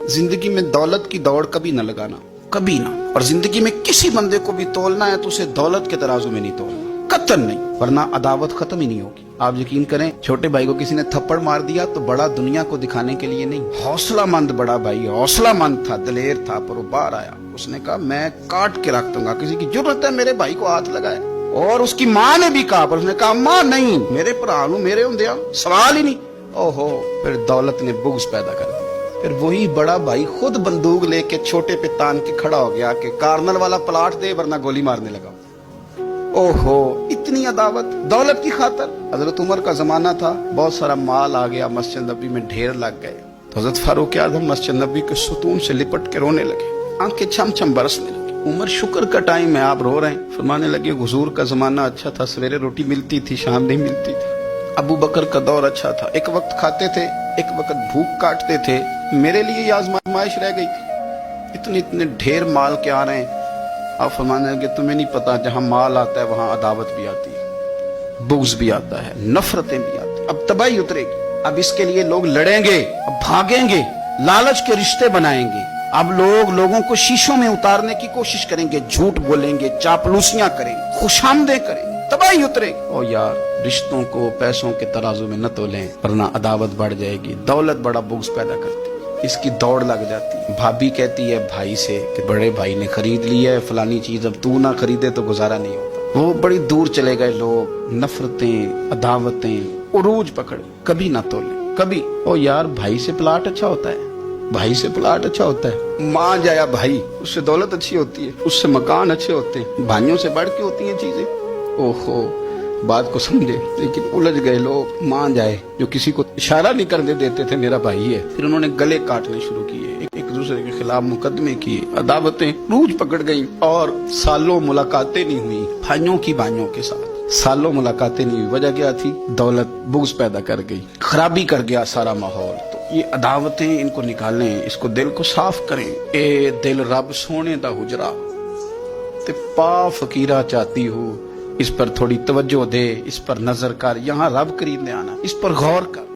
जिंदगी में दौलत की दौड़ कभी न लगाना, कभी ना। और जिंदगी में किसी बंदे को भी तोलना है तो उसे दौलत के तराजू में नहीं तोलना, कतई नहीं, वरना अदावत खत्म ही नहीं होगी। आप यकीन करें, छोटे भाई को किसी ने थप्पड़ मार दिया तो बड़ा दुनिया को दिखाने के लिए नहीं, हौसलामंद बड़ा भाई, हौसलामंद था, दलेर था, पर वो बाहर आया। उसने कहा मैं काट के रख दूंगा, किसी की जरूरत है मेरे भाई को हाथ लगाए। और उसकी माँ ने भी कहा, पर उसने कहा माँ नहीं, मेरे भरा नूं मेरे हुंदियां सवाल ही नहीं। ओहो, फिर दौलत ने बुग़्ज़ पैदा कर दी। फिर वही बड़ा भाई खुद बंदूक लेके छोटे पे तान के खड़ा हो गया कि कार्नल वाला प्लाट दे वरना गोली मारने लगा। ओहो, इतनी अदावत दौलत की खातर। हजरत उमर का जमाना था, बहुत सारा माल आ गया, मस्जिद नबी में ढेर लग गए, तो हजरत फारूक आज़म मस्जिद नबी के सुतून से लिपट के रोने लगे, आंखें छम छम बरसने लगी। उमर शुक्र का टाइम है, आप रो रहे हैं। फरमाने लगे हुजूर का जमाना अच्छा था, सवेरे रोटी मिलती थी, शाम नहीं मिलती थी। अबू बकर का दौर अच्छा था, एक वक्त खाते थे, एक वक्त भूख काटते थे। मेरे लिए ये आजमाइश रह गई थी। इतने इतने ढेर माल के आ रहे हैं। आप फरमाने लगे तुम्हें नहीं पता, जहां माल आता है वहां अदावत भी आती है, बुग़्ज़ भी आता है, नफरतें भी आती हैं। अब तबाही उतरेगी, अब इसके लिए लोग लड़ेंगे, अब भागेंगे, लालच के रिश्ते बनाएंगे। अब लोगों को शीशों में उतारने की कोशिश करेंगे, झूठ बोलेंगे, चापलूसियां करेंगे, खुशामदें करेंगे, तबाही उतरेगी। ओ यार, रिश्तों को पैसों के तराजू में न तोलें, वरना अदावत बढ़ जाएगी। दौलत बड़ा बुग़्ज़ पैदा करती है, इसकी दौड़ लग जाती है। भाभी कहती है भाई से कि बड़े भाई ने खरीद लिया है फलानी चीज, अब तू ना खरीदे तो गुजारा नहीं होता। वो बड़ी दूर चले गए लोग, नफरतें, अदावतें उरूज पकड़, कभी ना तोले, कभी। ओ यार, भाई से प्लाट अच्छा होता है, भाई से प्लाट अच्छा होता है। माँ जाया भाई, उससे दौलत अच्छी होती है, उससे मकान अच्छे होते हैं, भाइयों से बढ़ के होती हैं चीजें। ओहो, बात को समझे, लेकिन उलझ गए लोग। मान जाए जो किसी को इशारा नहीं करने देते थे मेरा भाई है, फिर उन्होंने गले काटने शुरू किए, एक दूसरे के खिलाफ मुकदमे किए, अदावतें रूज पकड़ गई और सालों मुलाकातें नहीं हुई भाइयों की भाइयों के साथ। सालों मुलाकातें नहीं हुई, वजह क्या थी? दौलत बुग़्ज़ पैदा कर गई, खराबी कर गया सारा माहौल। तो ये अदावतें, इनको निकालें, इसको दिल को साफ करें। ए दिल रब सोने दा हुजरा ते पा फकीरा चाहती हो, इस पर थोड़ी तवज्जो दे, इस पर नजर कर। यहाँ रब करीब में आना, इस पर गौर कर।